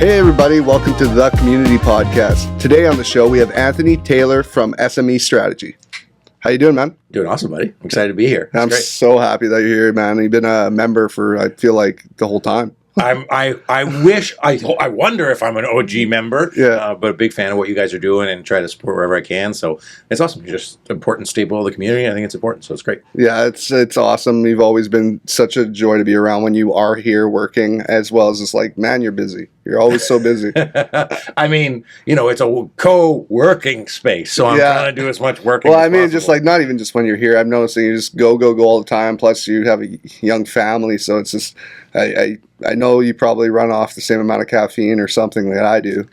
Hey everybody, welcome to the Community Podcast. Today on the show we have Anthony Taylor from SME Strategy. How you doing, man? Doing awesome, buddy. I'm excited to be here. I'm so happy that you're here, man. You've been a member for, I feel like, the whole time. I wonder if I'm an OG member, but a big fan of what you guys are doing and try to support wherever I can. So it's awesome. You're just an important staple of the community. I think it's important, so it's great. Yeah, it's awesome. You've always been such a joy to be around when you are here working, as well as just like, man, you're busy. You're always so busy. I mean, it's a co-working space, so I'm trying to do as much working as possible. Just like not even just when you're here. I'm noticing you just go all the time. Plus, you have a young family, so it's just I know you probably run off the same amount of caffeine or something that I do.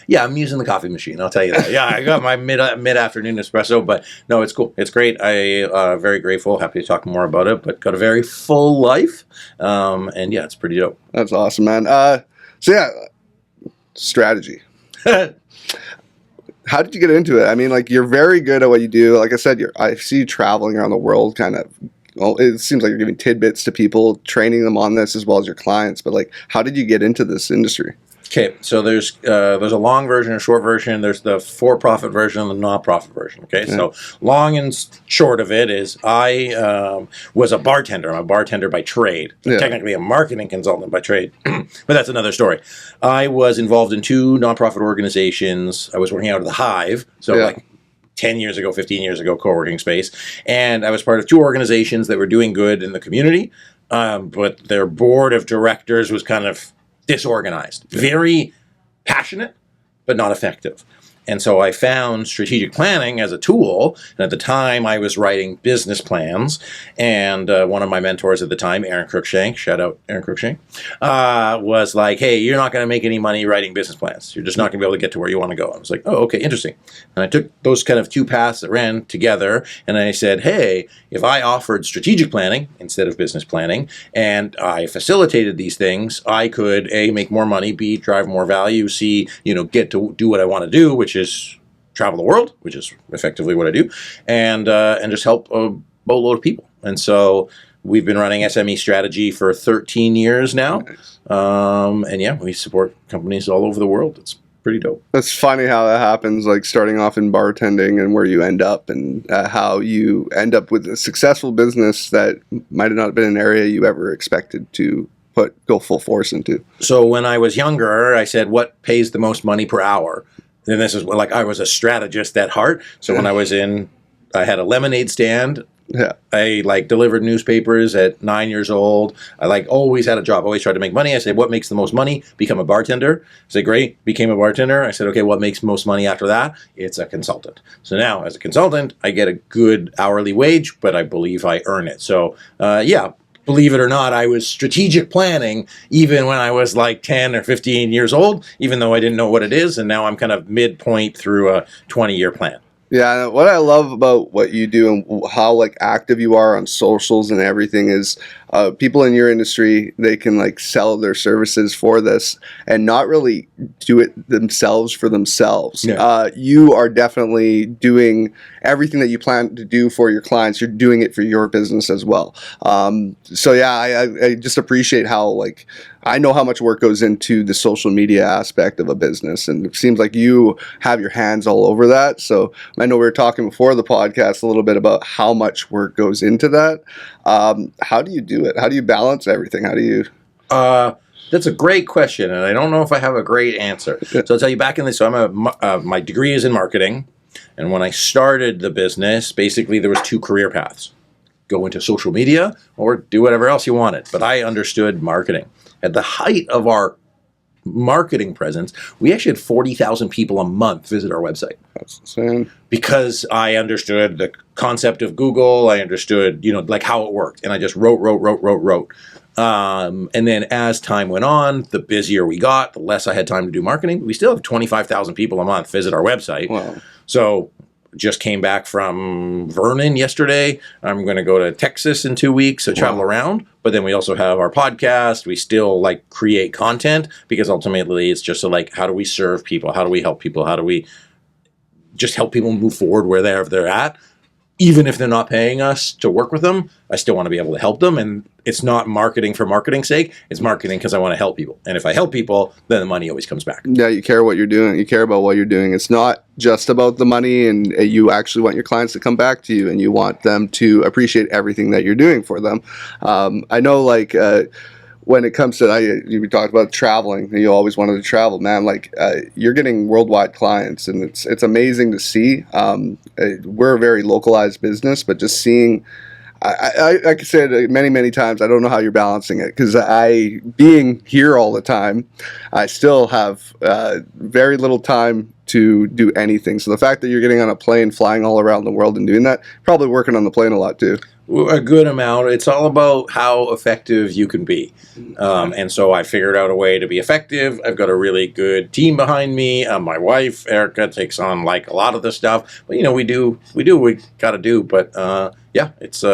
Yeah, I'm using the coffee machine. I'll tell you that. Yeah, I got my mid-afternoon espresso, but no, it's cool. It's great. I very grateful. Happy to talk more about it, but got a very full life, and yeah, it's pretty dope. That's awesome, man. Strategy. How did you get into it? I mean, like, you're very good at what you do. Like I said, I see you traveling around the world, kind of. Well, it seems like you're giving tidbits to people, training them on this as well as your clients. But like, how did you get into this industry? Okay, so there's a long version, a short version. There's the for-profit version and the not-profit version. Okay, so long and short of it is I was a bartender. I'm a bartender by trade. Technically a marketing consultant by trade, but that's another story. I was involved in two nonprofit organizations. I was working out of the Hive, so like 10 years ago, 15 years ago, co-working space. And I was part of two organizations that were doing good in the community, but their board of directors was kind of disorganized, very passionate, but not effective. And so I found strategic planning as a tool. And at the time, I was writing business plans. And one of my mentors at the time, Aaron Cruikshank, shout out Aaron Cruikshank, was like, hey, you're not going to make any money writing business plans. You're just not going to be able to get to where you want to go. I was like, oh, okay, interesting. And I took those kind of two paths that ran together. And I said, hey, if I offered strategic planning instead of business planning, and I facilitated these things, I could, A, make more money, B, drive more value, C, get to do what I want to do, which is travel the world, which is effectively what I do, and just help a boatload of people. And so we've been running SME Strategy for 13 years now. Nice. And yeah, we support companies all over the world. It's pretty dope. That's funny how that happens, like starting off in bartending and where you end up, and how you end up with a successful business that might have not been an area you ever expected to go full force into. So when I was younger, I said, what pays the most money per hour? And this is like, I was a strategist at heart. So when I had a lemonade stand. Yeah. I delivered newspapers at 9 years old. I always had a job, always tried to make money. I said, what makes the most money? Become a bartender. I said, great, became a bartender. I said, okay, what makes most money after that? It's a consultant. So now as a consultant, I get a good hourly wage, but I believe I earn it. So believe it or not, I was strategic planning even when I was 10 or 15 years old, even though I didn't know what it is. And now I'm kind of midpoint through a 20-year plan. Yeah, what I love about what you do and how active you are on socials and everything is people in your industry, they can sell their services for this and not really do it themselves for themselves. Yeah. You are definitely doing everything that you plan to do for your clients. You're doing it for your business as well. I just appreciate how I know how much work goes into the social media aspect of a business, and it seems like you have your hands all over that. So I know we were talking before the podcast a little bit about how much work goes into that. How do you do it? How do you balance everything? How do you? That's a great question, and I don't know if I have a great answer. So I'll tell you back in this. So my degree is in marketing, and when I started the business, basically there was two career paths: go into social media or do whatever else you wanted. But I understood marketing. At the height of our marketing presence, we actually had 40,000 people a month visit our website. That's insane. Because I understood the concept of Google, I understood, how it worked, and I just wrote. And then as time went on, the busier we got, the less I had time to do marketing. We still have 25,000 people a month visit our website. Wow. So just came back from Vernon yesterday. I'm going to go to Texas in 2 weeks to travel around. But then we also have our podcast. We still create content because ultimately it's just how do we serve people? How do we help people? How do we just help people move forward wherever they're at? even if they're not paying us to work with them, I still want to be able to help them. And it's not marketing for marketing's sake. It's marketing because I want to help people. And if I help people, then the money always comes back. Yeah, you care what you're doing. You care about what you're doing. It's not just about the money, and you actually want your clients to come back to you, and you want them to appreciate everything that you're doing for them. I know, like, when it comes to, you talked about traveling, and you always wanted to travel, man. Like, you're getting worldwide clients, and it's amazing to see. We're a very localized business, but just seeing, I could say it many times, I don't know how you're balancing it, because being here all the time, I still have very little time to do anything. So the fact that you're getting on a plane, flying all around the world and doing that, probably working on the plane a lot too. A good amount. It's all about how effective you can be. And so I figured out a way to be effective. I've got a really good team behind me. My wife, Erica, takes on like a lot of the stuff. But, we do what we got to do. But yeah, it's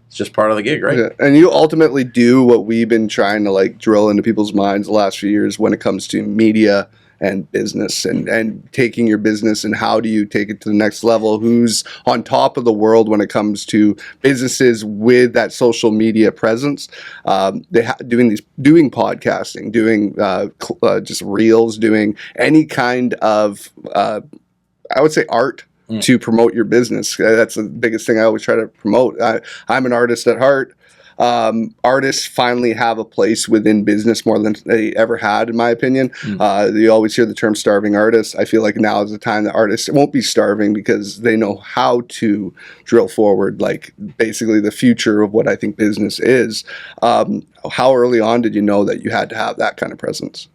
just part of the gig, right? Yeah. And you ultimately do what we've been trying to like drill into people's minds the last few years when it comes to media and business, and taking your business, and how do you take it to the next level? Who's on top of the world when it comes to businesses with that social media presence? Doing podcasting, doing just reels, doing any kind of I would say art to promote your business. That's the biggest thing I always try to promote. I'm an artist at heart. Artists finally have a place within business more than they ever had, in my opinion. You always hear the term starving artists. I feel like now is the time that artists won't be starving, because they know how to drill forward, like basically the future of what I think business is. How early on did you know that you had to have that kind of presence?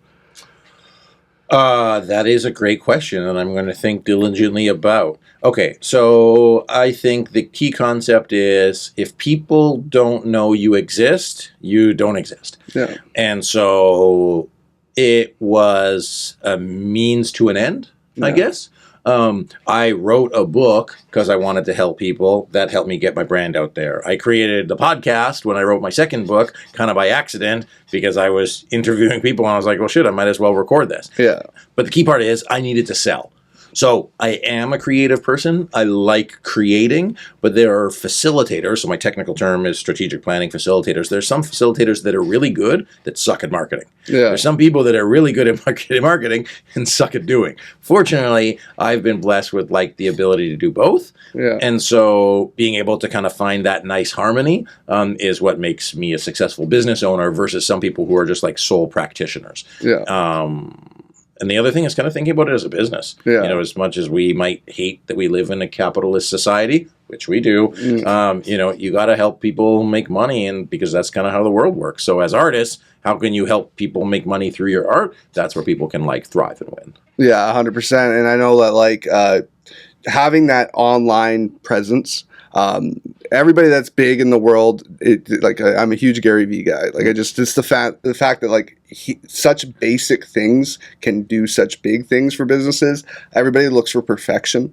That is a great question, and I'm going to think diligently about. Okay, so I think the key concept is, if people don't know you exist, you don't exist. Yeah. And so it was a means to an end, I guess. I wrote a book because I wanted to help people. That helped me get my brand out there. I created the podcast when I wrote my second book, kind of by accident, because I was interviewing people and I was like, well, shit, I might as well record this. Yeah. But the key part is I needed to sell. So I am a creative person. I like creating, but there are facilitators. So my technical term is strategic planning facilitators. There's some facilitators that are really good that suck at marketing. Yeah. There's some people that are really good at marketing and suck at doing. Fortunately, I've been blessed with like the ability to do both. Yeah. And so being able to kind of find that nice harmony is what makes me a successful business owner versus some people who are just like sole practitioners. Yeah. And the other thing is kind of thinking about it as a business. Yeah. As much as we might hate that we live in a capitalist society, which we do, you got to help people make money, and because that's kind of how the world works. So as artists, how can you help people make money through your art? That's where people can like thrive and win. Yeah, 100%. And I know that like having that online presence, everybody that's big in the world, I'm a huge Gary Vee guy. Like, it's the fact that like such basic things can do such big things for businesses. Everybody looks for perfection.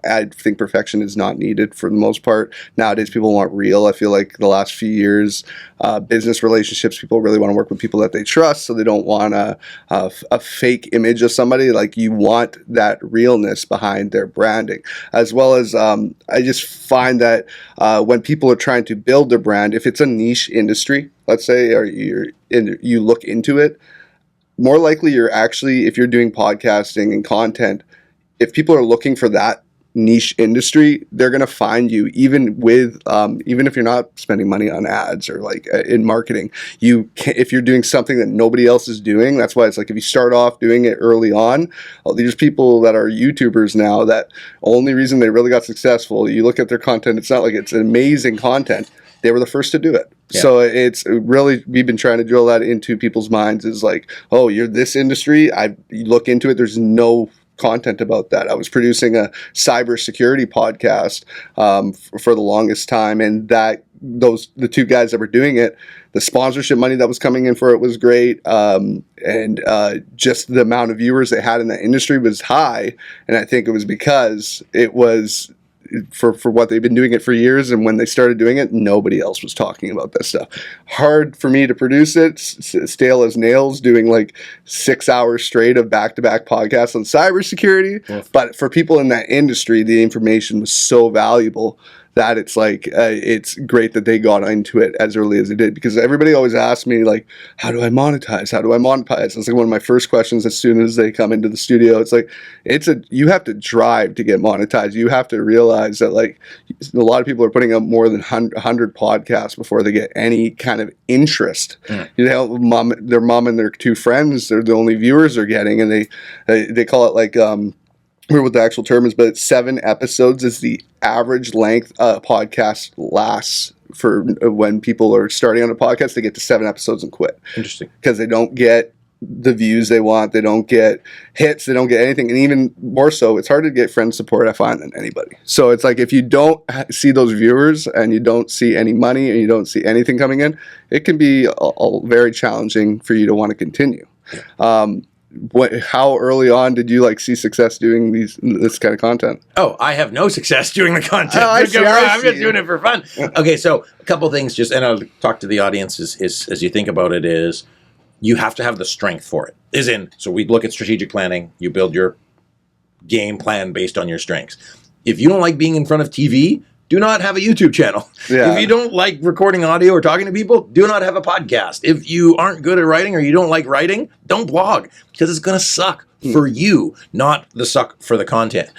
I think perfection is not needed for the most part. Nowadays, people want real. I feel like the last few years, business relationships, people really want to work with people that they trust, so they don't want a fake image of somebody. Like, you want that realness behind their branding, as well as I just find that when people are trying to build their brand, if it's a niche industry, let's say, or you look into it, more likely you're actually, if you're doing podcasting and content, if people are looking for that niche industry, they're going to find you, even if you're not spending money on ads or like in marketing. If you're doing something that nobody else is doing, that's why it's like, if you start off doing it early on, there's people that are YouTubers now that only reason they really got successful, you look at their content, it's not like it's amazing content. They were the first to do it. Yeah. So it's really, we've been trying to drill that into people's minds, is like, oh, you're this industry. You look into it. There's no content about that. I was producing a cybersecurity podcast for the longest time, and the two guys that were doing it, the sponsorship money that was coming in for it was great, and just the amount of viewers they had in that industry was high. And I think it was because it was for what they've been doing it for years, and when they started doing it, nobody else was talking about this stuff. Hard for me to produce it, stale as nails, doing like 6 hours straight of back-to-back podcasts on cybersecurity. Yeah. But for people in that industry, the information was so valuable that it's like it's great that they got into it as early as they did, because everybody always asks me like, how do I monetize? How do I monetize? It's like one of my first questions as soon as they come into the studio. It's like you have to drive to get monetized. You have to realize that like a lot of people are putting up more than 100 podcasts before they get any kind of interest. You know, their mom and their 2 friends, they're the only viewers they're getting, and they call it like I remember what the actual term is, but 7 episodes is the average length a podcast lasts for when people are starting on a podcast. They get to 7 episodes and quit. Interesting. Because they don't get the views they want. They don't get hits. They don't get anything. And even more so, it's hard to get friend support, I find, than anybody. So it's like if you don't see those viewers and you don't see any money and you don't see anything coming in, it can be very challenging for you to want to continue. How early on did you like see success doing this kind of content? Oh, I have no success doing the content. I see. I'm just doing it for fun. Okay, so a couple things, and I'll talk to the audience is as you think about it, is you have to have the strength for it. So we look at strategic planning. You build your game plan based on your strengths. If you don't like being in front of TV, do not have a YouTube channel. Yeah. If you don't like recording audio or talking to people, do not have a podcast. If you aren't good at writing or you don't like writing, don't blog, because it's going to suck for you, not the suck for the content.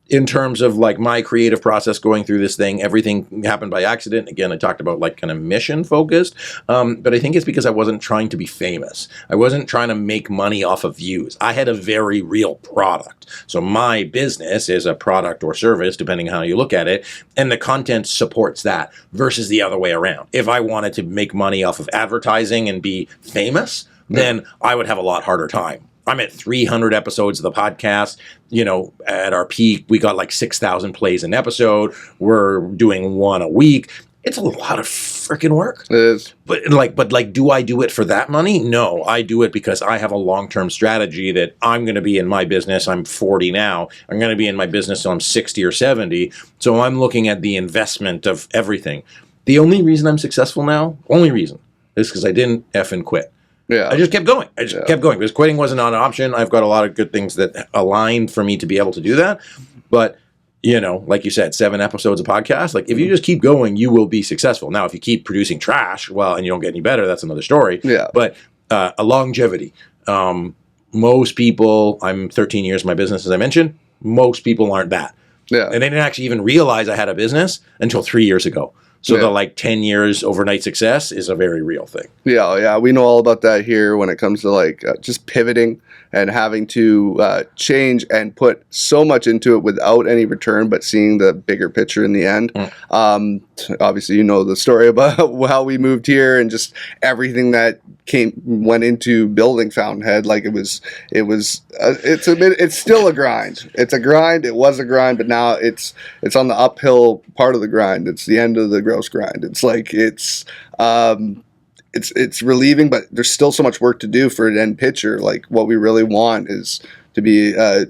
In terms of like my creative process going through this thing, everything happened by accident. Again, I talked about like kind of mission focused, but I think it's because I wasn't trying to be famous. I wasn't trying to make money off of views. I had a very real product. So my business is a product or service, depending on how you look at it, and the content supports that versus the other way around. If I wanted to make money off of advertising and be famous, then I would have a lot harder time. I'm at 300 episodes of the podcast. You know, at our peak, we got like 6,000 plays an episode. We're doing 1 a week. It's a lot of freaking work. It is. But do I do it for that money? No, I do it because I have a long-term strategy that I'm going to be in my business. I'm 40 now. I'm going to be in my business till I'm 60 or 70. So I'm looking at the investment of everything. The only reason I'm successful now, is because I didn't effing quit. Yeah. I just kept going. Kept going because quitting wasn't an option. I've got a lot of good things that aligned for me to be able to do that. But, you know, like you said, 7 episodes of podcast, like if you just keep going, you will be successful. Now, if you keep producing trash, well, and you don't get any better, that's another story. Yeah. But a longevity. Most people, I'm 13 years in my business, as I mentioned, most people aren't that. Yeah. And they didn't actually even realize I had a business until 3 years ago. So the like 10 years overnight success is a very real thing. Yeah, we know all about that here when it comes to like just pivoting and having to change and put so much into it without any return, but seeing the bigger picture in the end. Obviously, you know the story about how we moved here and just everything that went into building Fountainhead. Like it's still a grind. It's a grind. It was a grind, but now it's on the uphill part of the grind. It's the end of the gross grind. It's like it's relieving, but there's still so much work to do for an end picture. Like what we really want is to be a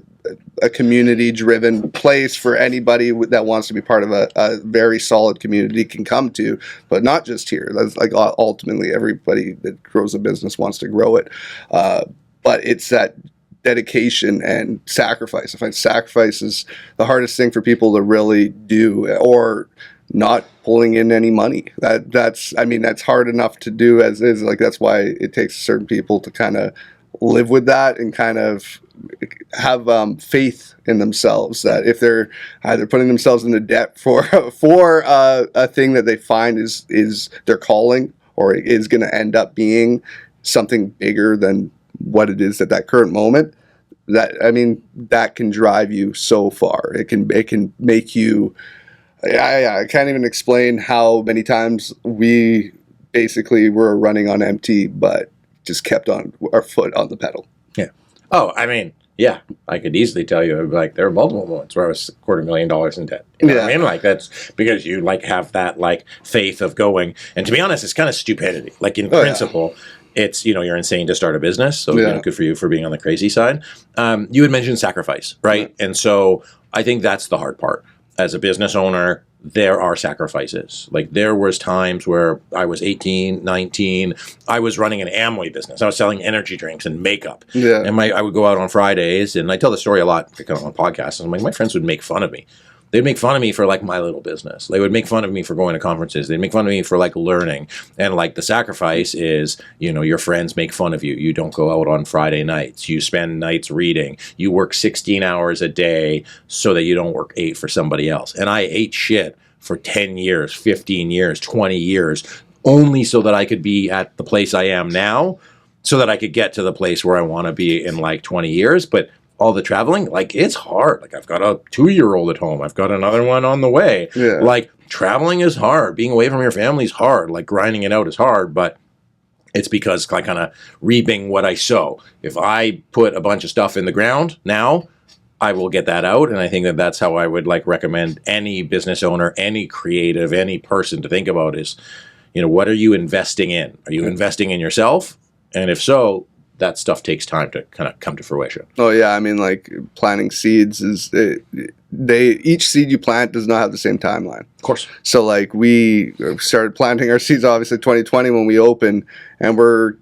community-driven place for anybody that wants to be part of a very solid community can come to, but not just here. That's like ultimately everybody that grows a business wants to grow it. But it's that dedication and sacrifice. I find sacrifice is the hardest thing for people to really do, or not pulling in any money. That's hard enough to do as is. Like that's why it takes certain people to kind of live with that and kind of have faith in themselves that if they're either putting themselves into debt for a thing that they find is their calling, or is going to end up being something bigger than what it is at that current moment, that can drive you so far. It can make you. I can't even explain how many times we basically were running on empty, but just kept on our foot on the pedal. Yeah. Oh, yeah, I could easily tell you, like, there are multiple moments where I was $250,000 in debt. You know what I mean? Like, that's because you, like, have that, like, faith of going. And to be honest, it's kind of stupidity. Like, in principle, it's, you're insane to start a business. So, good for you for being on the crazy side. You had mentioned sacrifice, right? And so I think that's the hard part. As a business owner, there are sacrifices. Like there was times where I was 18, 19, I was running an Amway business. I was selling energy drinks and makeup. Yeah. And I would go out on Fridays, and I tell the story a lot on podcasts. And my friends would make fun of me. They'd make fun of me for like my little business. They would make fun of me for going to conferences. They'd make fun of me for like learning. And like the sacrifice is, your friends make fun of you. You don't go out on Friday nights. You spend nights reading. You work 16 hours a day so that you don't work 8 for somebody else. And I ate shit for 10 years, 15 years, 20 years, only so that I could be at the place I am now, so that I could get to the place where I want to be in like 20 years. But all the traveling, like it's hard. Like I've got a 2-year-old at home. I've got another one on the way. Yeah. Like traveling is hard. Being away from your family is hard. Like grinding it out is hard, but it's because I kind of reaping what I sow. If I put a bunch of stuff in the ground now, I will get that out. And I think that that's how I would like recommend any business owner, any creative, any person to think about is, what are you investing in? Are you investing in yourself? And if so, that stuff takes time to kind of come to fruition. Oh yeah, I mean, like planting seeds each seed you plant does not have the same timeline. Of course. So like we started planting our seeds obviously 2020 when we opened, and we're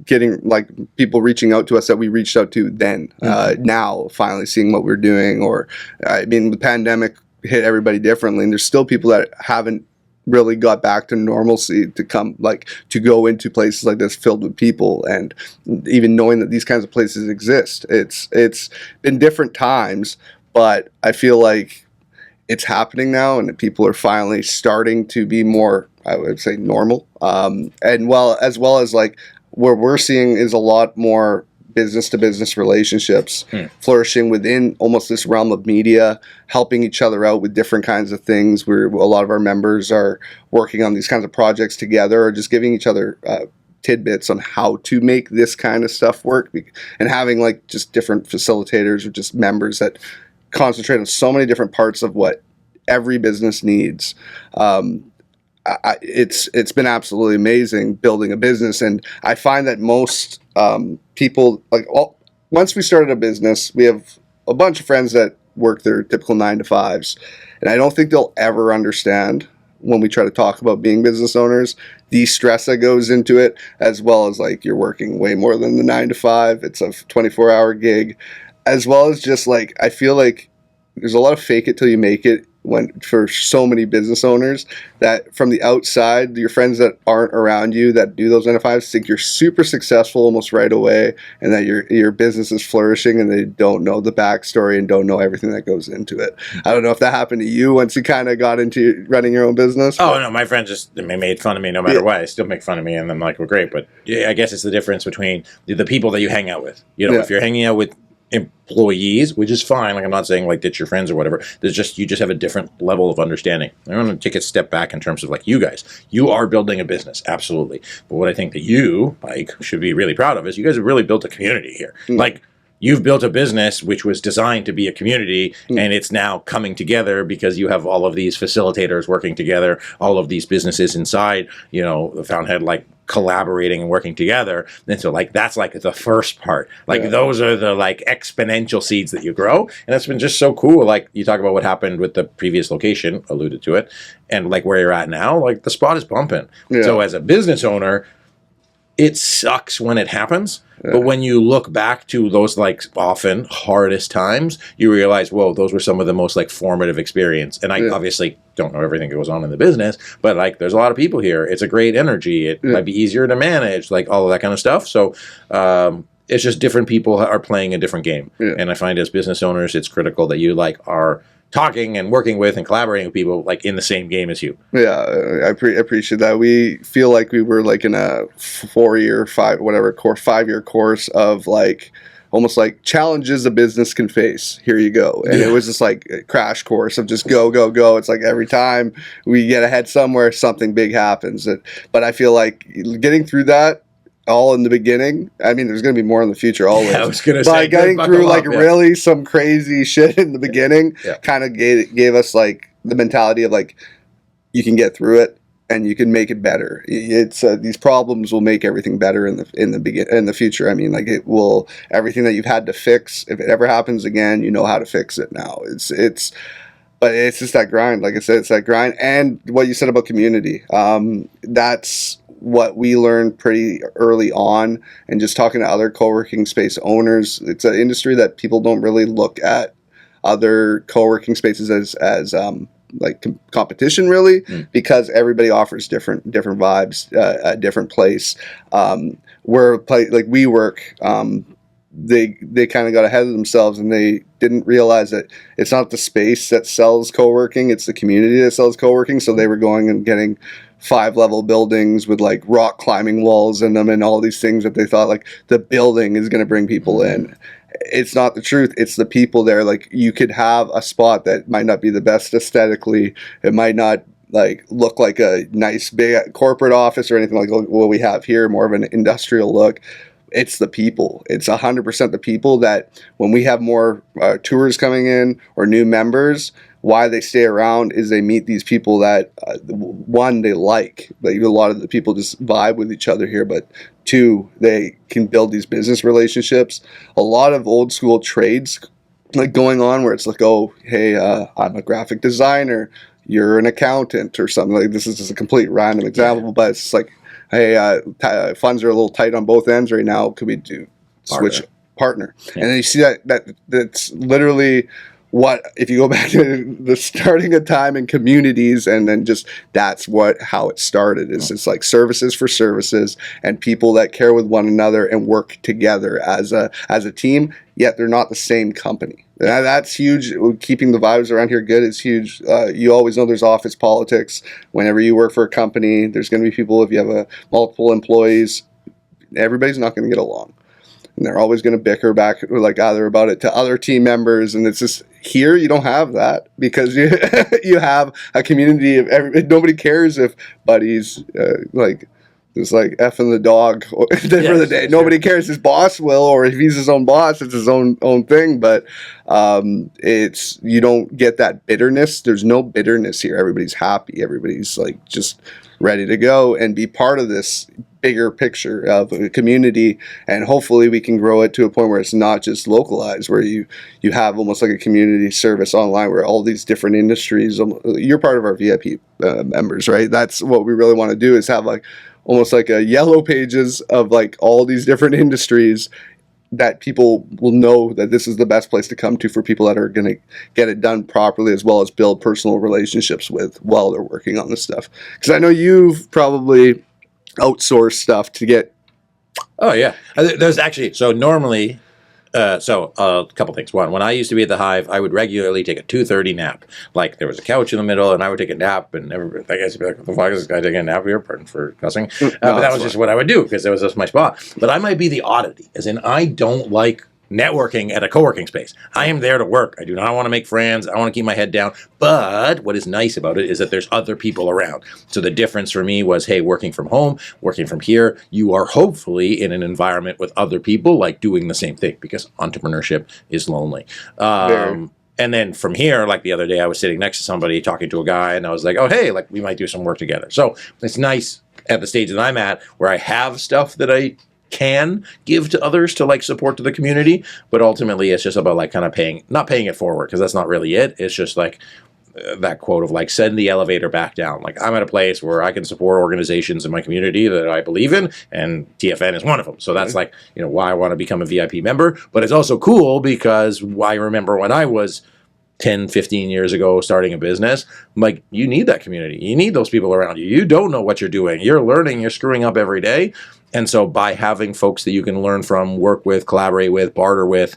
getting like people reaching out to us that we reached out to then. Now finally seeing what we're doing, or I mean the pandemic hit everybody differently, and there's still people that haven't really got back to normalcy to go into places like this filled with people, and even knowing that these kinds of places exist. It's been different times, but I feel like it's happening now, and people are finally starting to be more, I would say, normal. And as well as like where we're seeing is a lot more business-to-business relationships flourishing within almost this realm of media, helping each other out with different kinds of things, where a lot of our members are working on these kinds of projects together, or just giving each other tidbits on how to make this kind of stuff work, and having like just different facilitators or just members that concentrate on so many different parts of what every business needs. It's been absolutely amazing building a business, and I find that most people, once we started a business, we have a bunch of friends that work their typical 9-to-5s, and I don't think they'll ever understand when we try to talk about being business owners, the stress that goes into it, as well as like you're working way more than the 9-to-5. It's a 24-hour gig, as well as just like I feel like there's a lot of fake it till you make it for so many business owners, that from the outside, your friends that aren't around you that do those 9-to-5s think you're super successful almost right away, and that your business is flourishing, and they don't know the backstory and don't know everything that goes into it. I don't know if that happened to you once you kind of got into running your own business. Oh no, my friends just made fun of me no matter what. They still make fun of me, and I'm like, well, great, but I guess it's the difference between the people that you hang out with. If you're hanging out with employees, which is fine. Like I'm not saying like ditch your friends or whatever. You just have a different level of understanding. I want to take a step back in terms of like you guys. You are building a business, absolutely. But what I think that you, Mike, should be really proud of is you guys have really built a community here. Like you've built a business which was designed to be a community, and it's now coming together because you have all of these facilitators working together, all of these businesses inside, the Fountainhead, like collaborating and working together. And so like that's like the first part. Like those are the like exponential seeds that you grow. And that's been just so cool. Like you talk about what happened with the previous location, alluded to it, and like where you're at now, like the spot is pumping. So as a business owner, it sucks when it happens. But when you look back to those like often hardest times, you realize, whoa, those were some of the most like formative experience. And I obviously don't know everything that goes on in the business, but like there's a lot of people here. It's a great energy. It might be easier to manage, like all of that kind of stuff. So it's just different people are playing a different game. And I find as business owners, it's critical that you like are talking and working with and collaborating with people like in the same game as you. Yeah, I appreciate that. We feel like we were like in a 5-year course of like almost like challenges a business can face. Here you go. And it was just like a crash course of just go, go, go. It's like every time we get ahead somewhere, something big happens. But I feel like getting through that all in the beginning. I mean, there's going to be more in the future always. I was going to say, getting through like really some crazy shit in the beginning kind of gave us like the mentality of like, you can get through it. and you can make it better. It's these problems will make everything better in the future. I mean, like it will, everything that you've had to fix, if it ever happens again, you know how to fix it now. But it's just that grind. Like I said, it's that grind. And what you said about community, that's what we learned pretty early on. And just talking to other co-working space owners, it's an industry that people don't really look at other co-working spaces as like competition, really, because everybody offers different vibes, a different place. Like WeWork, they kind of got ahead of themselves, and they didn't realize that it's not the space that sells co-working, it's the community that sells co-working. So they were going and getting 5-level buildings with like rock climbing walls in them and all these things that they thought like the building is going to bring people in. It's not the truth. It's the people there. Like, you could have a spot that might not be the best aesthetically. It might not like look like a nice big corporate office or anything like what we have here, more of an industrial look. It's the people. It's 100% the people that when we have more tours coming in or new members, why they stay around is they meet these people that, one, they like a lot of the people just vibe with each other here, but two, they can build these business relationships. A lot of old school trades like going on where it's like, oh, hey, I'm a graphic designer, you're an accountant or something. Like, this is just a complete random example, but it's like, hey, funds are a little tight on both ends right now. Could we do switch partner? Yeah. And then you see that's literally what, if you go back to the starting of time in communities, and then just that's how it started. Is it's like services for services and people that care with one another and work together as a team, yet they're not the same company. That's huge. Keeping the vibes around here good is huge. You always know there's office politics. Whenever you work for a company, there's going to be people, if you have multiple employees, everybody's not going to get along. And they're always going to bicker back like either about it to other team members. And it's just, here you don't have that, because you have a community of nobody cares if buddies like it's like effing the dog for the day. Nobody cares. His boss will, or if he's his own boss, it's his own thing. But it's, you don't get that bitterness. There's no bitterness here. Everybody's happy. Everybody's like just ready to go and be part of this bigger picture of a community, and hopefully we can grow it to a point where it's not just localized, where you have almost like a community service online where all these different industries, you're part of our VIP members, right? That's what we really want to do, is have like almost like a yellow pages of like all these different industries that people will know that this is the best place to come to for people that are going to get it done properly, as well as build personal relationships with while they're working on this stuff. Because I know you've probably outsource stuff to get. Oh yeah, there's actually, so normally, a couple things. One, when I used to be at the Hive, I would regularly take a 2:30 nap. Like, there was a couch in the middle, and I would take a nap, and everybody, I guess, would be like, "What the fuck is this guy taking a nap here?" Pardon for cussing. But that was just what I would do, because that was just my spot. But I might be the oddity, as in I don't like networking at a co-working space. I am there to work. I do not want to make friends. I want to keep my head down. But what is nice about it is that there's other people around. So the difference for me was, hey, working from home, working from here, you are hopefully in an environment with other people like doing the same thing, because entrepreneurship is lonely. And then from here, like the other day, I was sitting next to somebody talking to a guy, and I was like, oh, hey, like we might do some work together. So it's nice at the stage that I'm at, where I have stuff that I can give to others to like support to the community, but ultimately it's just about like kind of not paying it forward, because that's not really it. It's just like that quote of like, send the elevator back down. Like, I'm at a place where I can support organizations in my community that I believe in, and TFN is one of them. So that's like, why I want to become a VIP member. But it's also cool because I remember when I was 10, 15 years ago starting a business, I'm like, you need that community. You need those people around you. You don't know what you're doing. You're learning. You're screwing up every day. And so by having folks that you can learn from, work with, collaborate with, barter with,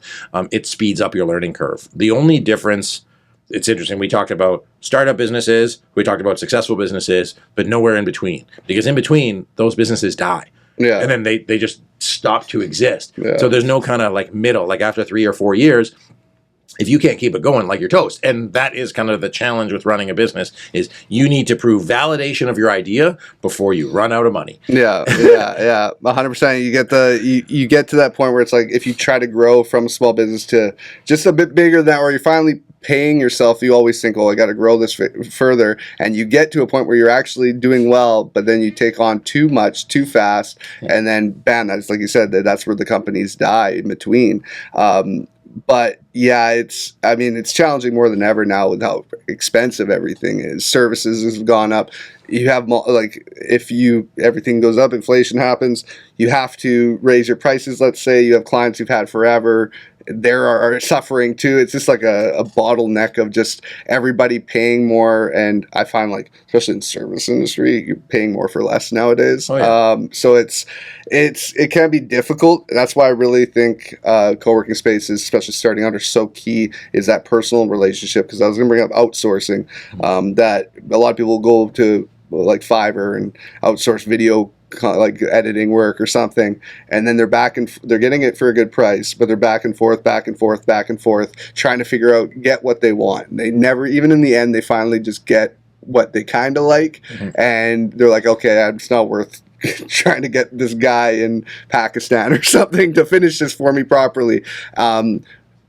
it speeds up your learning curve. The only difference, it's interesting, we talked about startup businesses, we talked about successful businesses, but nowhere in between. Because in between, those businesses die. Yeah. And then they just stop to exist. Yeah. So there's no kind of like middle, like after 3 or 4 years, if you can't keep it going, like, you're toast. And that is kind of the challenge with running a business, is you need to prove validation of your idea before you run out of money. Yeah. 100%. You get to that point where it's like, if you try to grow from a small business to just a bit bigger than that, or you finally paying yourself, you always think, oh, I got to grow this further. And you get to a point where you're actually doing well, but then you take on too much too fast. And then, bam, that's like you said, that's where the companies die in between. But yeah, it's challenging more than ever now with how expensive everything is. Services have gone up. You have if everything goes up, inflation happens. You have to raise your prices. Let's say you have clients you've had forever. They are suffering too. It's just like a bottleneck of just everybody paying more, and I find especially in service industry, you're paying more for less nowadays. Oh, yeah. So it can be difficult. That's why I really think co-working spaces, especially starting out, are so key. Is that personal relationship? Because I was going to bring up outsourcing. That a lot of people go to Fiverr and outsource video editing work or something, and then they're getting it for a good price, but they're back and forth trying to figure out, get what they want. They never, even in the end, they finally just get what they kind of like. And they're like, okay, it's not worth trying to get this guy in Pakistan or something to finish this for me properly.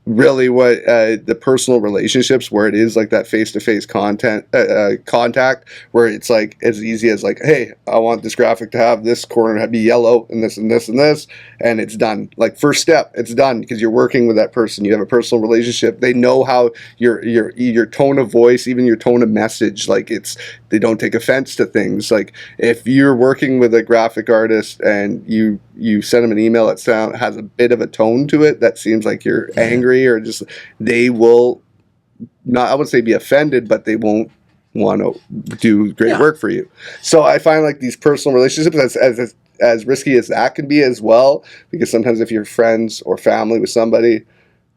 Really, what the personal relationships, where it is that face-to-face contact, where it's as easy as hey, I want this graphic to have this corner to be yellow and this and this and this, and it's done. First step, it's done, because you're working with that person. You have a personal relationship. They know how your tone of voice, even your tone of message, they don't take offense to things. If you're working with a graphic artist and you send them an email that has a bit of a tone to it that seems like you're angry, or just, they will not, I would say, be offended, but they won't want to do great work for you. So I find these personal relationships, as risky as that can be as well, because sometimes if you're friends or family with somebody,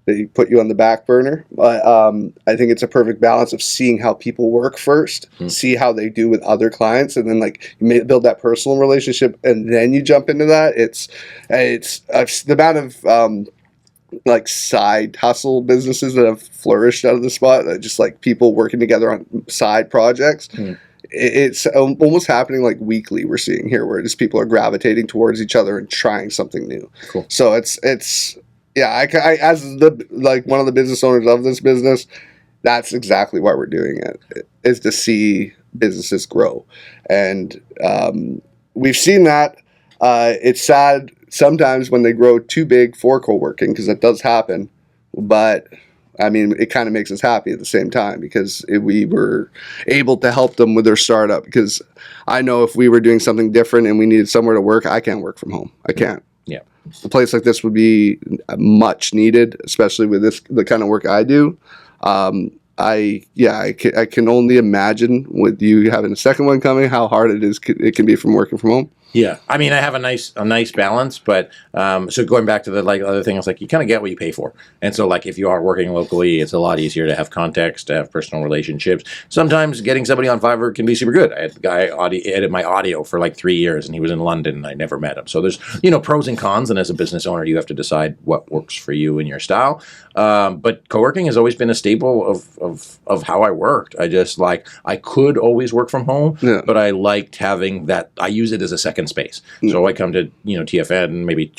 they put you on the back burner. But I think it's a perfect balance of seeing how people work first, see how they do with other clients, and then you may build that personal relationship, and then you jump into that. It's the amount of side hustle businesses that have flourished out of the spot, just people working together on side projects. It's almost happening weekly. We're seeing here where just people are gravitating towards each other and trying something new. Cool. So it's yeah. I as one of the business owners of this business, that's exactly why we're doing it, is to see businesses grow, and we've seen that. It's sad sometimes when they grow too big for co-working, because that does happen, but it kind of makes us happy at the same time, because we were able to help them with their startup. Because I know if we were doing something different and we needed somewhere to work, I can't work from home. I can't. Yeah. A place like this would be much needed, especially with the kind of work I do. I can only imagine, with you having a second one coming, how hard it can be from working from home. Yeah, I have a nice balance, but so going back to the other thing, it's you kind of get what you pay for, and so if you are working locally, it's a lot easier to have context, to have personal relationships. Sometimes getting somebody on Fiverr can be super good. I had the guy edit my audio for 3 years, and he was in London, and I never met him. So there's pros and cons, and as a business owner, you have to decide what works for you and your style. But co-working has always been a staple of how I worked. I just I could always work from home, but I liked having that. I use it as a second space. So I come to TFN maybe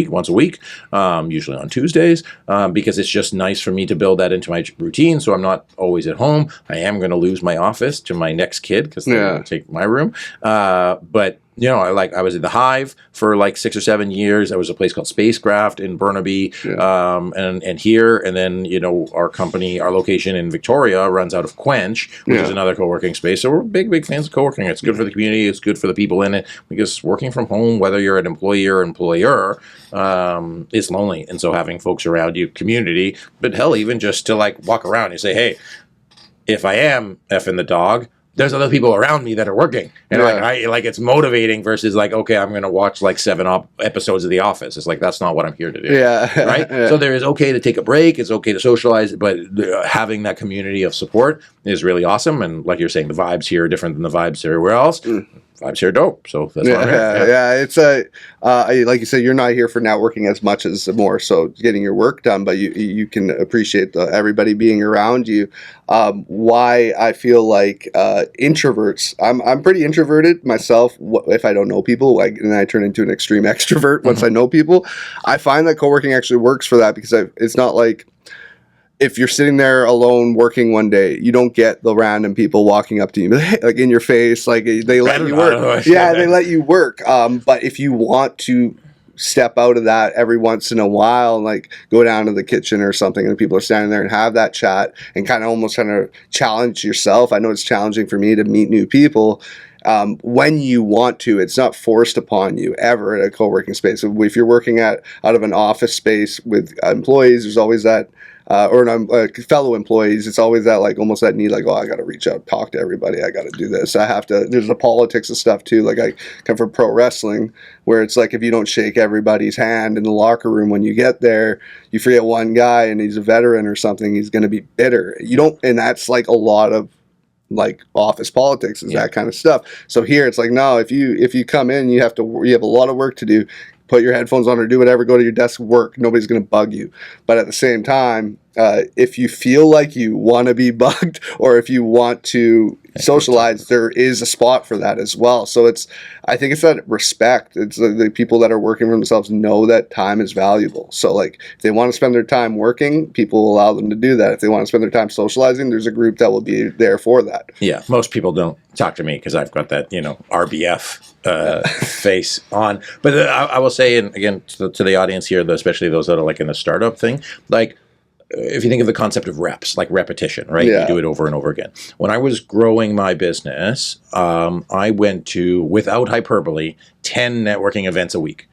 once a week, usually on Tuesdays, because it's just nice for me to build that into my routine. So I'm not always at home. I am going to lose my office to my next kid, because they're going to take my room. But I was at the Hive for 6 or 7 years. There was a place called Spacecraft in Burnaby, and here, and then our location in Victoria runs out of Quench, which is another co-working space. So we're big fans of co-working. It's good for the community. It's good for the people in it, because working from home, whether you're an employee or employer, is lonely. And so having folks around you, community, but hell, even just to walk around and say, hey, if I am effing the dog, there's other people around me that are working, and it's motivating versus okay, I'm going to watch 7 episodes of The Office. It's that's not what I'm here to do. Yeah. Right. So there is okay to take a break. It's okay to socialize, but having that community of support is really awesome. And like you're saying, the vibes here are different than the vibes everywhere else. Vibes here are dope. So that's why I'm here. Yeah. It's like you said, you're not here for networking as much as more so getting your work done, but you can appreciate everybody being around you. Why I feel introverts, I'm pretty introverted myself. If I don't know people, and I turn into an extreme extrovert once I know people. I find that co-working actually works for that, because it's not if you're sitting there alone working one day, you don't get the random people walking up to you like in your face, like they let you work. Yeah, they let you work. But if you want to step out of that every once in a while and like go down to the kitchen or something and people are standing there and have that chat and kind of challenge yourself. I know it's challenging for me to meet new people. When you want to, it's not forced upon you ever at a co-working space. If you're working out of an office space with employees, there's always that fellow employees, it's always that like almost that need, like, oh, I got to reach out, talk to everybody, I got to do this, I have to. There's the politics of stuff too. Like I come from pro wrestling, where it's like if you don't shake everybody's hand in the locker room when you get there, you forget one guy and he's a veteran or something, he's going to be bitter. You don't, and that's like a lot of like office politics is that kind of stuff. So here it's like, no, if you come in, you have a lot of work to do. Put your headphones on or do whatever, go to your desk, work. Nobody's going to bug you. But at the same time, if you feel like you want to be bugged or if you want to socialize, there is a spot for that as well. So I think it's that respect. It's the people that are working for themselves know that time is valuable. So like if they want to spend their time working, people will allow them to do that. If they want to spend their time socializing, there's a group that will be there for that. Yeah, most people don't talk to me because I've got that, RBF face on. But I will say, and again, to the audience here, especially those that are like in the startup thing, like if you think of the concept of reps, like repetition, right? Yeah. You do it over and over again. When I was growing my business, I went to, without hyperbole, 10 networking events a week.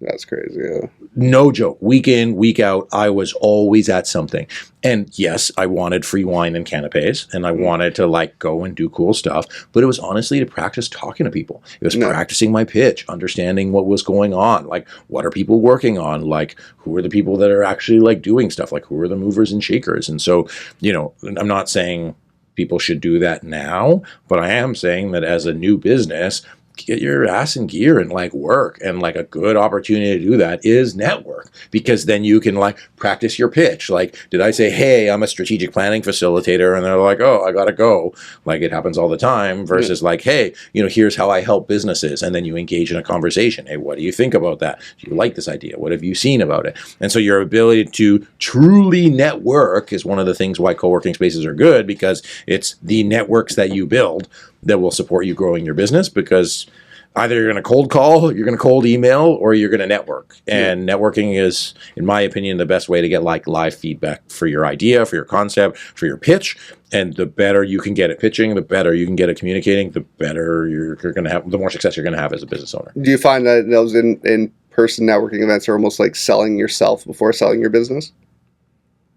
That's crazy, yeah. No joke. Week in, week out, I was always at something. And yes, I wanted free wine and canapes, and I wanted to like go and do cool stuff, but it was honestly to practice talking to people. It was practicing my pitch, understanding what was going on, like what are people working on, like who are the people that are actually like doing stuff, like who are the movers and shakers. And so, I'm not saying people should do that now, but I am saying that as a new business, get your ass in gear and like work, and like a good opportunity to do that is network, because then you can like practice your pitch. Like, did I say, hey, I'm a strategic planning facilitator, and they're like, oh, I gotta go. Like it happens all the time, versus like, hey, here's how I help businesses, and then you engage in a conversation. Hey, what do you think about that? Do you like this idea? What have you seen about it? And so your ability to truly network is one of the things why co-working spaces are good, because it's the networks that you build that will support you growing your business, because either you're going to cold call, you're going to cold email, or you're going to network. And networking is, in my opinion, the best way to get like live feedback for your idea, for your concept, for your pitch. And the better you can get at pitching, the better you can get at communicating, the better you're going to have, the more success you're going to have as a business owner. Do you find that those in-person networking events are almost like selling yourself before selling your business?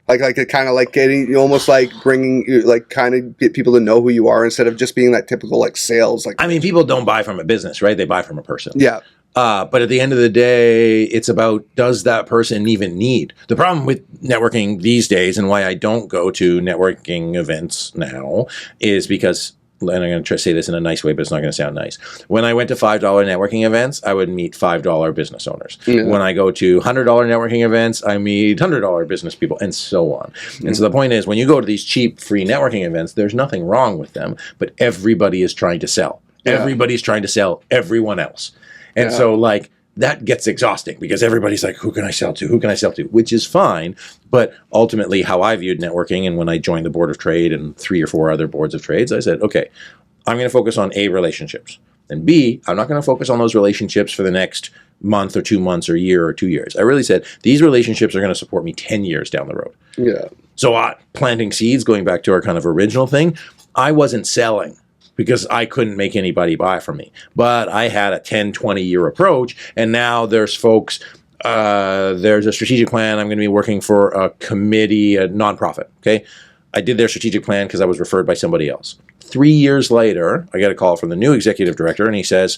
Like it kind of like getting, almost like bringing, like kind of get people to know who you are instead of just being that typical like sales. Like, I mean, people don't buy from a business, right? They buy from a person. Yeah. But at the end of the day, it's about, does that person even need? The problem with networking these days, and why I don't go to networking events now, is because, and I'm going to try to say this in a nice way, but it's not going to sound nice. When I went to $5 networking events, I would meet $5 business owners. Yeah. When I go to $100 networking events, I meet $100 business people, and so on. Mm-hmm. And so the point is, when you go to these cheap, free networking events, there's nothing wrong with them, but everybody is trying to sell. Yeah. Everybody's trying to sell everyone else. And so, like, that gets exhausting, because everybody's like, who can I sell to? Who can I sell to? Which is fine. But ultimately, how I viewed networking, and when I joined the board of trade and 3 or 4 other boards of trades, I said, okay, I'm going to focus on A, relationships. And B, I'm not going to focus on those relationships for the next month or 2 months or year or 2 years. I really said, these relationships are going to support me 10 years down the road. Yeah. So planting seeds, going back to our kind of original thing, I wasn't selling, because I couldn't make anybody buy from me. But I had a 10, 20-year approach, and now there's folks, there's a strategic plan. I'm going to be working for a committee, a nonprofit, okay? I did their strategic plan because I was referred by somebody else. 3 years later, I get a call from the new executive director, and he says,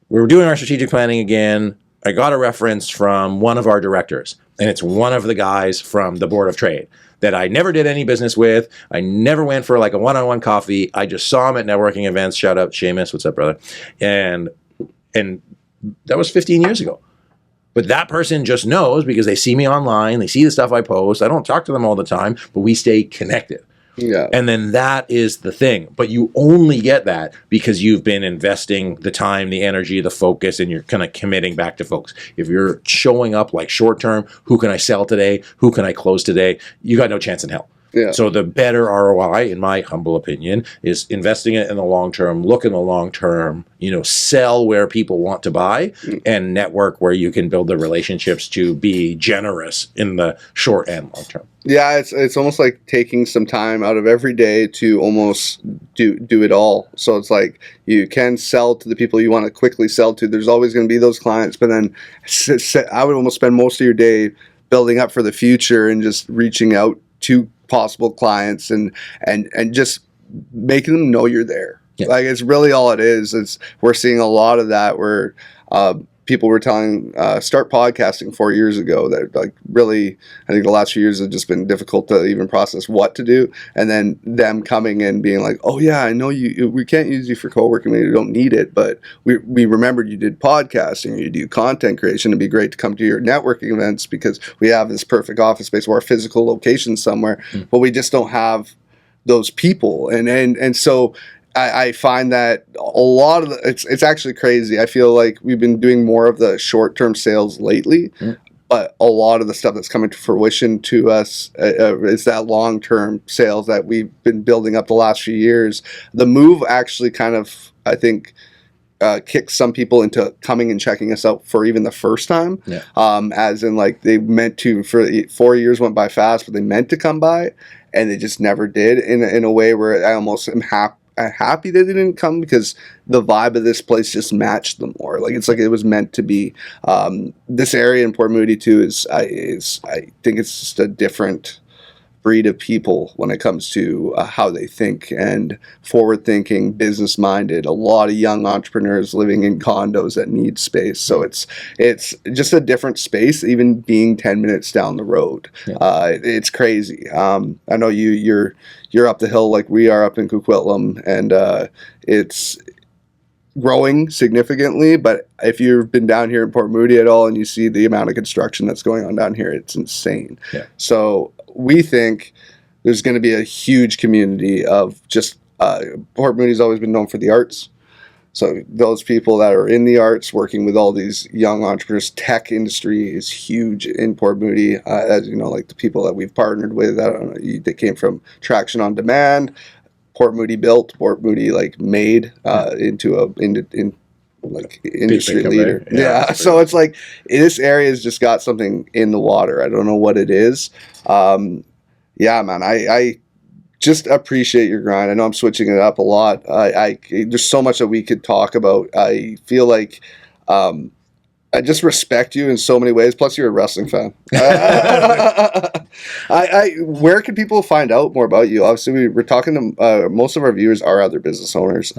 we're doing our strategic planning again. I got a reference from one of our directors, and it's one of the guys from the board of trade that I never did any business with. I never went for like a one-on-one coffee. I just saw him at networking events. Shout out Seamus. What's up, brother? And that was 15 years ago. But that person just knows, because they see me online. They see the stuff I post. I don't talk to them all the time, but we stay connected. Yeah. And then that is the thing. But you only get that because you've been investing the time, the energy, the focus, and you're kind of committing back to folks. If you're showing up like short term, who can I sell today? Who can I close today? You got no chance in hell. Yeah. So the better ROI, in my humble opinion, is investing it in the long term, look in the long term, sell where people want to buy, and network where you can build the relationships to be generous in the short and long term. Yeah, it's almost like taking some time out of every day to almost do it all. So it's like you can sell to the people you want to quickly sell to. There's always going to be those clients, but then I would almost spend most of your day building up for the future and just reaching out to possible clients and just making them know you're there. Yeah. Like, it's really all it is. We're seeing a lot of that where people were telling start podcasting 4 years ago that, like, really, I think the last few years have just been difficult to even process what to do, and then them coming in being like, oh yeah, I know we can't use you for co-working, we don't need it, but we remembered you did podcasting, you do content creation, it'd be great to come to your networking events because we have this perfect office space or a physical location somewhere, but we just don't have those people, and so I find that a lot of it's actually crazy. I feel like we've been doing more of the short-term sales lately, but a lot of the stuff that's coming to fruition to us is that long-term sales that we've been building up the last few years. The move actually kind of, I think, kicks some people into coming and checking us out for even the first time. Yeah. As in, like, they meant to, for 4 years went by fast, but they meant to come by, and they just never did in a way where I almost am happy that they didn't come because the vibe of this place just matched them more. Like, it's like it was meant to be. This area in Port Moody too is I think it's just a different breed of people when it comes to how they think, and forward thinking, business minded, a lot of young entrepreneurs living in condos that need space. So it's just a different space, even being 10 minutes down the road. Yeah. It's crazy. I know you're up the hill like we are up in Coquitlam, and it's growing significantly, but if you've been down here in Port Moody at all and you see the amount of construction that's going on down here, it's insane. Yeah. So we think there's going to be a huge community of just Port Moody's always been known for the arts. So those people that are in the arts, working with all these young entrepreneurs, tech industry is huge in Port Moody. As you know, like the people that we've partnered with, I don't know, they came from Traction on Demand. Port Moody built, Port Moody made into industry leader. Yeah. So it's like this area's just got something in the water. I don't know what it is. Yeah, man. I just appreciate your grind. I know I'm switching it up a lot. There's so much that we could talk about. I feel like I just respect you in so many ways. Plus, you're a wrestling fan. Where can people find out more about you? Obviously, we're talking to most of our viewers are other business owners.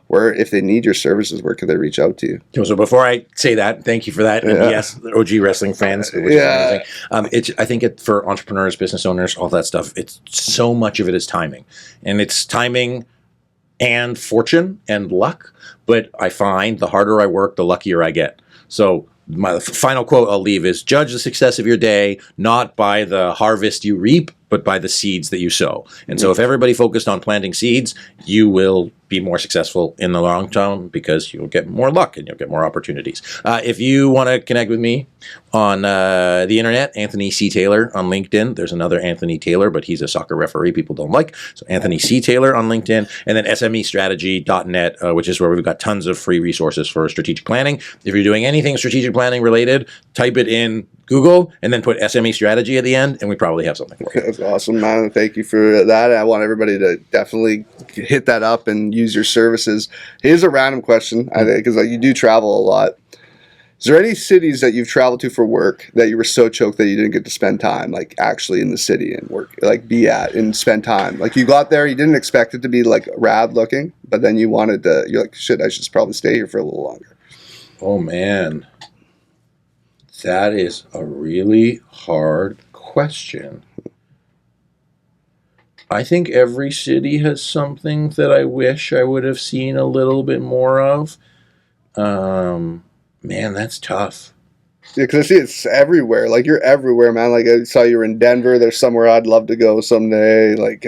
Where, if they need your services, where can they reach out to you? So before I say that, thank you for that. And yes, the OG wrestling fans, which is amazing. I think for entrepreneurs, business owners, all that stuff, it's so much of it is timing, and it's timing and fortune and luck. But I find the harder I work, the luckier I get. So my final quote I'll leave is: judge the success of your day not by the harvest you reap, but by the seeds that you sow. And so if everybody focused on planting seeds, you will be more successful in the long term because you'll get more luck and you'll get more opportunities. If you want to connect with me on the internet, Anthony C. Taylor on LinkedIn. There's another Anthony Taylor, but he's a soccer referee people don't like. So Anthony C. Taylor on LinkedIn, and then SMEstrategy.net, which is where we've got tons of free resources for strategic planning. If you're doing anything strategic planning related, type it in Google and then put SME Strategy at the end, and we probably have something for you. That's awesome, man. Thank you for that. I want everybody to definitely hit that up and use your services. Here's a random question, I think, because you do travel a lot. Is there any cities that you've traveled to for work that you were so choked that you didn't get to spend time, like actually in the city and work, like be at and spend time? Like you got there, you didn't expect it to be like rad looking, but then you're like, shit, I should probably stay here for a little longer. Oh man, that is a really hard question. I think every city has something that I wish I would have seen a little bit more of. Man, that's tough. Yeah, because I see it's everywhere. Like, you're everywhere, man. Like, I saw you were in Denver. There's somewhere I'd love to go someday. Like,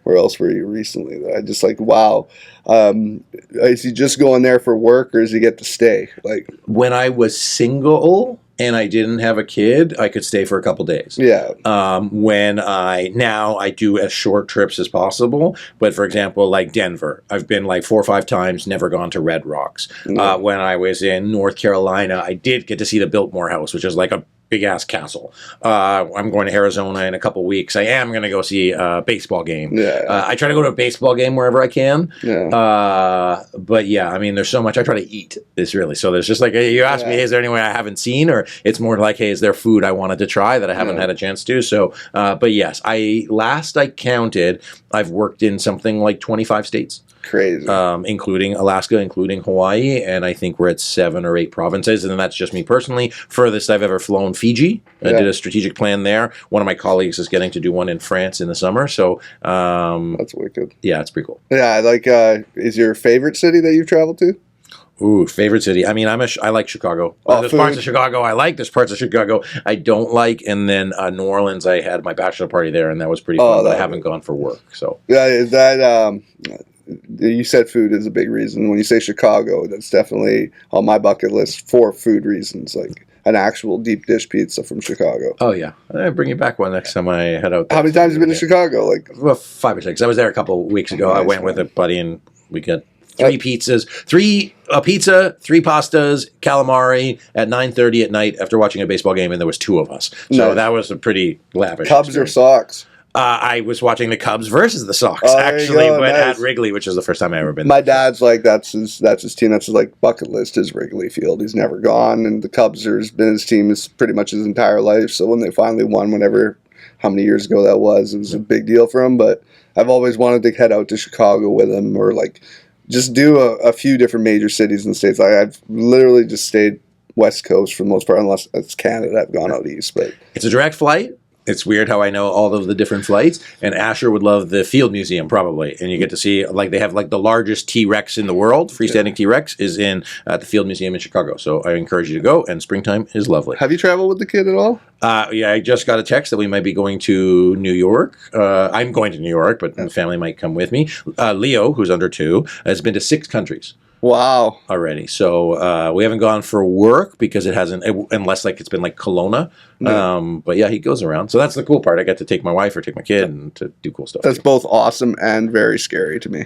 where else were you recently? I just like, wow. Is he just going there for work, or does he get to stay? Like, When I was single and I didn't have a kid, I could stay for a couple days. yeah, Now I do as short trips as possible. But for example, like Denver, I've been like 4 or 5 times, never gone to Red Rocks. Yeah. When I was in North Carolina, I did get to see the Biltmore House, which is like a big ass castle. I'm going to Arizona in a couple weeks. I am going to go see a baseball game. Yeah. I try to go to a baseball game wherever I can. Yeah. But yeah, I mean, there's so much. I try to eat this really. So there's just like, you ask me, is there anywhere I haven't seen? Or it's more like, hey, is there food I wanted to try that I haven't had a chance to? So, but yes, I counted, I've worked in something like 25 states. Crazy. Including Alaska, including Hawaii, and I think we're at 7 or 8 provinces, and then that's just me personally. Furthest I've ever flown, Fiji. I did a strategic plan there. One of my colleagues is getting to do one in France in the summer, so that's wicked. Yeah, it's pretty cool. Yeah, like, is your favorite city that you've traveled to? Ooh, favorite city. I mean, I like Chicago. There's parts of Chicago I like. There's parts of Chicago I don't like. And then New Orleans, I had my bachelor party there, and that was pretty fun. But I haven't gone for work. So yeah, is that you said food is a big reason. When you say Chicago, that's definitely on my bucket list for food reasons, like an actual deep dish pizza from Chicago. Oh yeah, I'll bring you back one next time I head out there. How many times have you been to Chicago? Like, well, 5 or 6. I was there a couple weeks ago. Nice, I went with a buddy, and we got 3 pizzas, 3 pizza, 3 pastas, calamari at 9:30 at night after watching a baseball game, and there was 2 of us. So that was a pretty lavish Cubs experience. or Sox? I was watching the Cubs versus the Sox, actually, but at Wrigley, which is the first time I've ever been My there. dad's like, that's his team. That's his like bucket list is Wrigley Field. He's never gone, and the Cubs has been his team is pretty much his entire life. So when they finally won, how many years ago that was, it was a big deal for him. But I've always wanted to head out to Chicago with him, or like just do a few different major cities in the States. I've literally just stayed West Coast for the most part, unless it's Canada. I've gone out east, but it's a direct flight. It's weird how I know all of the different flights. And Asher would love the Field Museum probably, and you get to see like they have like the largest T-Rex in the world. Freestanding T-Rex is in at the Field Museum in Chicago. So I encourage you to go. And springtime is lovely. Have you traveled with the kid at all? Yeah, I just got a text that we might be going to New York. I'm going to New York, but the family might come with me. Leo, who's under 2, has been to 6 countries. Wow. Already. So we haven't gone for work because it hasn't, unless like it's been like Kelowna. But yeah, he goes around. So that's the cool part. I get to take my wife or take my kid and to do cool stuff. That's both awesome and very scary to me.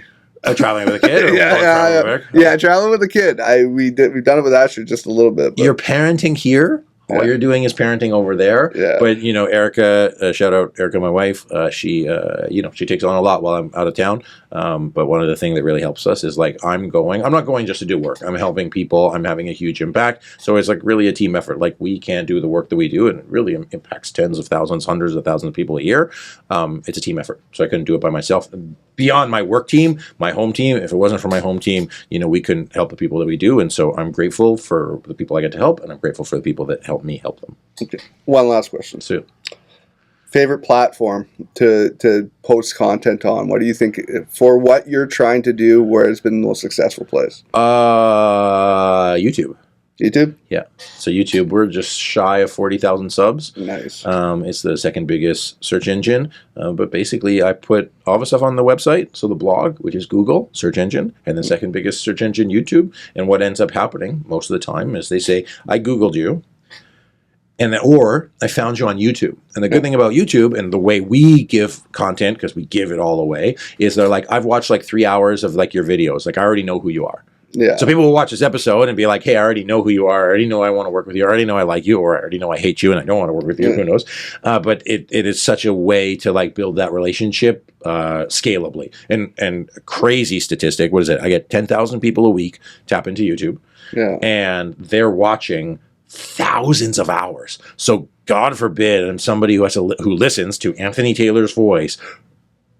Traveling with a kid? Or traveling with a kid. We've done it with Asher just a little bit. But. You're parenting here? All you're doing is parenting over there. Yeah. But, Erica, shout out Erica, my wife, she takes on a lot while I'm out of town. But one of the things that really helps us is like, I'm not going just to do work. I'm helping people. I'm having a huge impact. So it's like really a team effort. Like we can't do the work that we do, and it really impacts tens of thousands, hundreds of thousands of people a year. It's a team effort. So I couldn't do it by myself. Beyond my work team, my home team, if it wasn't for my home team, we couldn't help the people that we do. And so I'm grateful for the people I get to help, and I'm grateful for the people that help me help them. Okay. One last question. So, favorite platform to post content on? What do you think for what you're trying to do? Where has been the most successful place? YouTube. YouTube? Yeah. So YouTube, we're just shy of 40,000 subs. Nice. It's the second biggest search engine. But basically, I put all the stuff on the website. So the blog, which is Google search engine, and the second biggest search engine, YouTube. And what ends up happening most of the time is they say, I Googled you. Or I found you on YouTube. And the good thing about YouTube and the way we give content, because we give it all away, is they're like, I've watched like 3 hours of like your videos. Like I already know who you are. Yeah. So people will watch this episode and be like, hey, I already know who you are. I already know I want to work with you. I already know I like you, or I already know I hate you and I don't want to work with you. Who knows? But it is such a way to like build that relationship scalably. And a crazy statistic, what is it? I get 10,000 people a week tap into YouTube. Yeah. And they're watching thousands of hours. So God forbid I'm somebody who who listens to Anthony Taylor's voice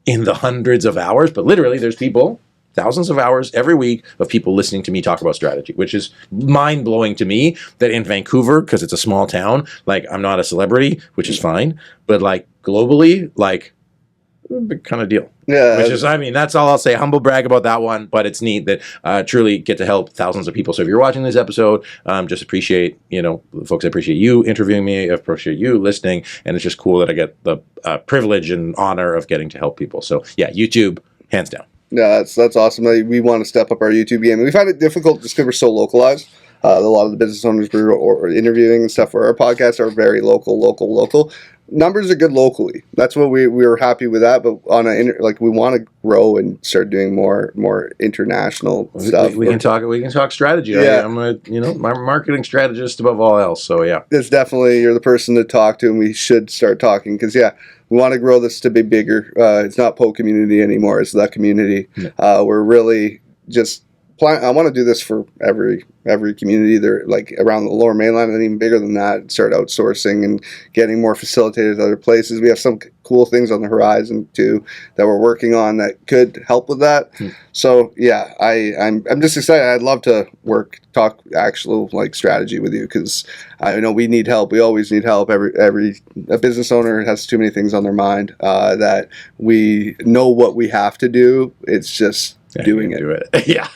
in the hundreds of hours, but literally there's people, thousands of hours every week of people listening to me talk about strategy, which is mind-blowing to me that in Vancouver, because it's a small town, like I'm not a celebrity, which is fine, but like globally, like big kind of deal. Yeah. Which is, I mean, that's all I'll say. Humble brag about that one, but it's neat that truly get to help thousands of people. So if you're watching this episode, just appreciate, folks, I appreciate you interviewing me. I appreciate you listening. And it's just cool that I get the privilege and honor of getting to help people. So yeah, YouTube, hands down. Yeah, that's awesome. We want to step up our YouTube game. And we find it difficult just because we're so localized. A lot of the business owners we're interviewing and stuff for our podcasts are very local. Numbers are good locally. That's what we were happy with that. But on we want to grow and start doing more international stuff. We can talk strategy. Yeah. I'm a marketing strategist above all else. So yeah, it's definitely, you're the person to talk to, and we should start talking because we want to grow this to be bigger. It's not Poe community anymore. It's the community. Yeah. We're really just I want to do this for every community there, like around the Lower Mainland, and even bigger than that. Start outsourcing and getting more facilitators at other places. We have some cool things on the horizon too that we're working on that could help with that. So yeah, I'm just excited. I'd love to talk actual strategy with you because I know we need help. We always need help. A business owner has too many things on their mind that we know what we have to do. It's just doing it. Do it. Yeah.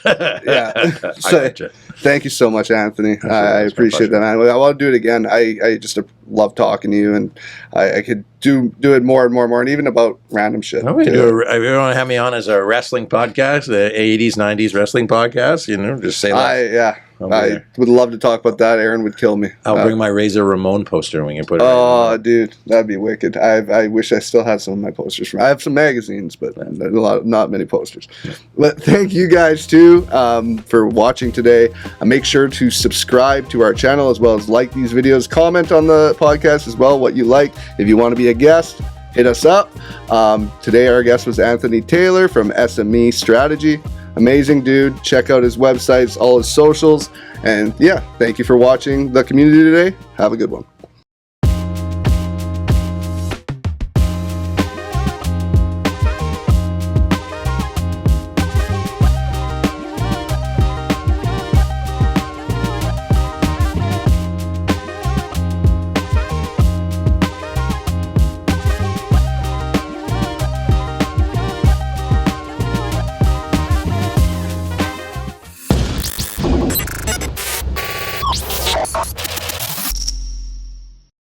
So, thank you so much, Anthony. I appreciate that. I want to do it again. I just love talking to you, and I could do it more and more, and even about random shit. Oh, you want to have me on as a wrestling podcast, the 80s, 90s wrestling podcast? Just say that. I would love to talk about that. Aaron would kill me. I'll bring my Razor Ramon poster and we can put it dude, that'd be wicked. I wish I still had some of my posters. I have some magazines, but not many posters. But thank you guys too for watching today. Make sure to subscribe to our channel as well as like these videos. Comment on the podcast as well what you like. If you want to be a guest, hit us up. Today our guest was Anthony Taylor from SME Strategy. Amazing dude. Check out his websites, all his socials. And yeah, thank you for watching the community today. Have a good one.